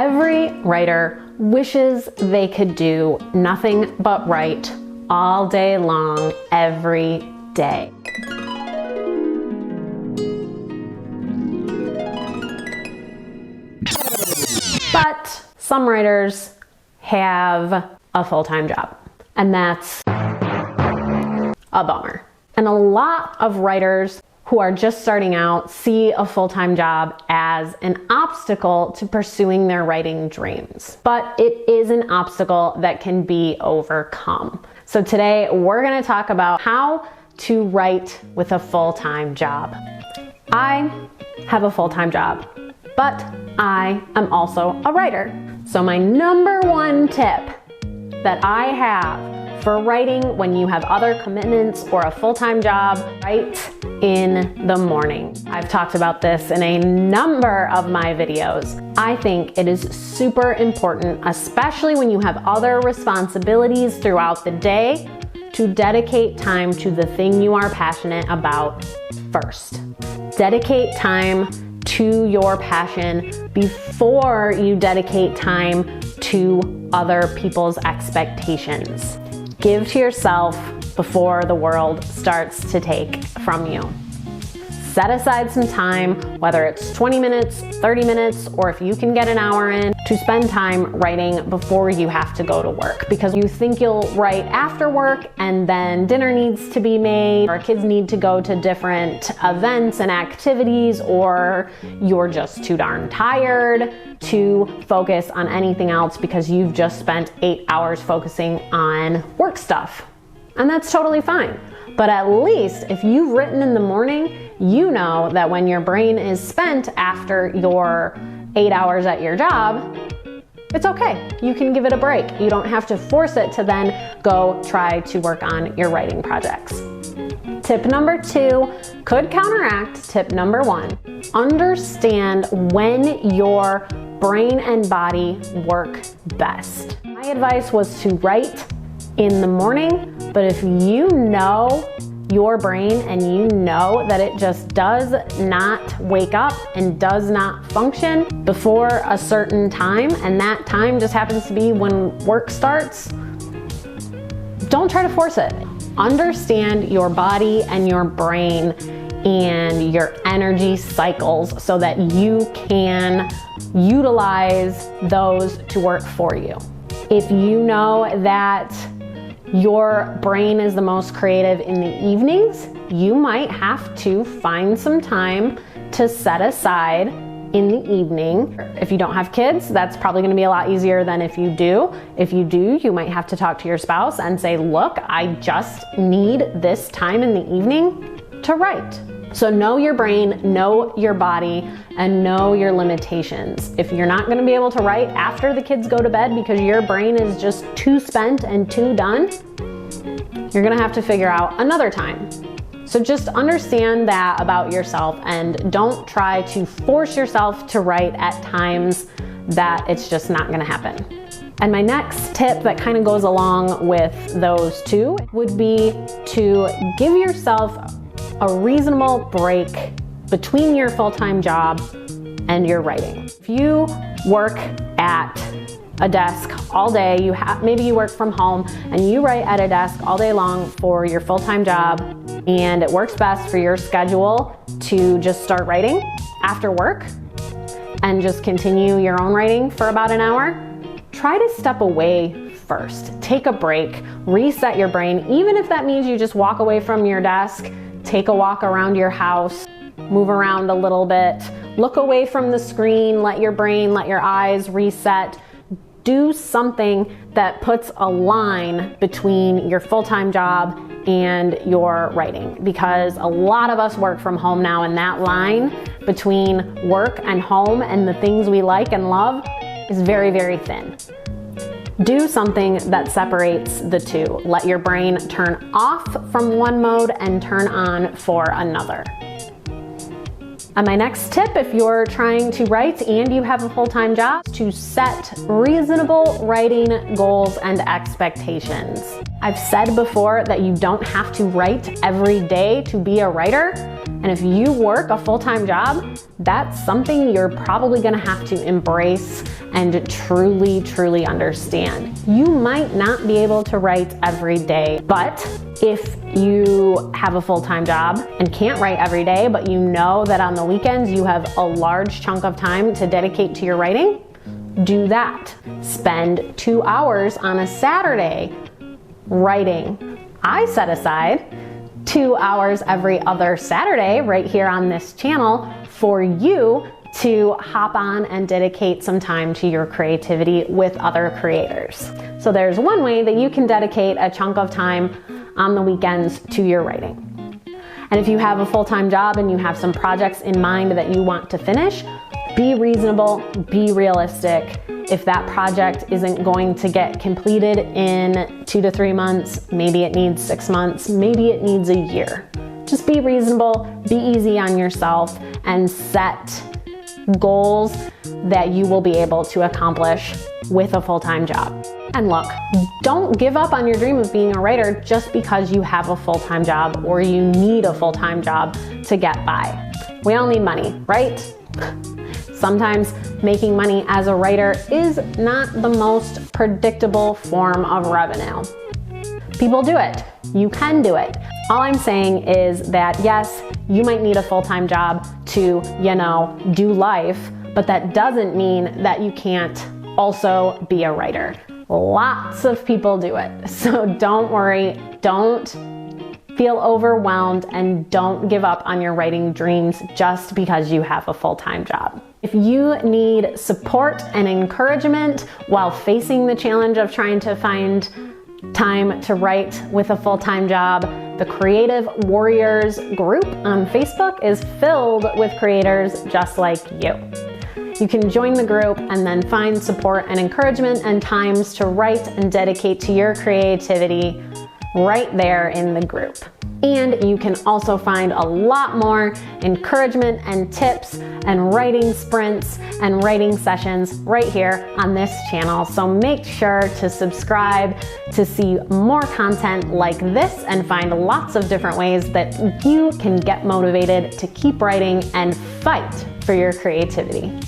Every writer wishes they could do nothing but write all day long, every day. But some writers have a full-time job, and that's a bummer. And a lot of writers who are just starting out see a full-time job as an obstacle to pursuing their writing dreams. But it is an obstacle that can be overcome. So today we're going to talk about how to write with a full-time job. I have a full-time job, but I am also a writer. So my number one tip that I have for writing when you have other commitments or a full-time job, write in the morning. I've talked about this in a number of my videos. I think it is super important, especially when you have other responsibilities throughout the day, to dedicate time to the thing you are passionate about first. Dedicate time to your passion before you dedicate time to other people's expectations. Give to yourself before the world starts to take from you. Set aside some time, whether it's 20 minutes, 30 minutes, or if you can get an hour in, to spend time writing before you have to go to work. Because you think you'll write after work and then dinner needs to be made, or kids need to go to different events and activities, or you're just too darn tired to focus on anything else because you've just spent 8 hours focusing on work stuff. And that's totally fine. But at least if you've written in the morning, you know that when your brain is spent after your 8 hours at your job, it's okay. You can give it a break. You don't have to force it to then go try to work on your writing projects. Tip number 2 could counteract tip number 1. Understand when your brain and body work best. My advice was to write in the morning, but if you know your brain and you know that it just does not wake up and does not function before a certain time, and that time just happens to be when work starts, don't try to force it. Understand your body and your brain and your energy cycles so that you can utilize those to work for you. If you know that your brain is the most creative in the evenings, you might have to find some time to set aside in the evening. If you don't have kids, that's probably going to be a lot easier than if you do. If you do, you might have to talk to your spouse and say, look, I just need this time in the evening to write. So know your brain, know your body, and know your limitations. If you're not going to be able to write after the kids go to bed because your brain is just too spent and too done, you're going to have to figure out another time. So just understand that about yourself and don't try to force yourself to write at times that it's just not going to happen. And my next tip that kind of goes along with those two would be to give yourself a reasonable break between your full-time job and your writing. If you work at a desk all day, maybe you work from home and you write at a desk all day long for your full-time job, and it works best for your schedule to just start writing after work and just continue your own writing for about an hour, try to step away first. Take a break, reset your brain, even if that means you just walk away from your desk, take a walk around your house, move around a little bit, look away from the screen, let your brain, let your eyes reset. Do something that puts a line between your full-time job and your writing, because a lot of us work from home now, and that line between work and home and the things we like and love is very, very thin. Do something that separates the two. Let your brain turn off from one mode and turn on for another. And my next tip, if you're trying to write and you have a full-time job, is to set reasonable writing goals and expectations. I've said before that you don't have to write every day to be a writer. And if you work a full-time job, that's something you're probably gonna have to embrace and truly, truly understand. You might not be able to write every day, but if you have a full-time job and can't write every day, but you know that on the weekends you have a large chunk of time to dedicate to your writing, do that. Spend 2 hours on a Saturday writing. I set aside 2 hours every other Saturday right here on this channel for you to hop on and dedicate some time to your creativity with other creators. So there's one way that you can dedicate a chunk of time on the weekends to your writing. And if you have a full-time job and you have some projects in mind that you want to finish, be reasonable, be realistic. If that project isn't going to get completed in 2 to 3 months, maybe it needs 6 months, maybe it needs a year. Just be reasonable, be easy on yourself, and set goals that you will be able to accomplish with a full-time job. And look, don't give up on your dream of being a writer just because you have a full-time job or you need a full-time job to get by. We all need money, right? Sometimes making money as a writer is not the most predictable form of revenue. People do it. You can do it. All I'm saying is that yes, you might need a full-time job to, do life, but that doesn't mean that you can't also be a writer. Lots of people do it. So don't worry, don't feel overwhelmed, and don't give up on your writing dreams just because you have a full-time job. If you need support and encouragement while facing the challenge of trying to find time to write with a full-time job, the Creative Warriors group on Facebook is filled with creators just like you. You can join the group and then find support and encouragement and times to write and dedicate to your creativity right there in the group. And you can also find a lot more encouragement and tips and writing sprints and writing sessions right here on this channel. So make sure to subscribe to see more content like this and find lots of different ways that you can get motivated to keep writing and fight for your creativity.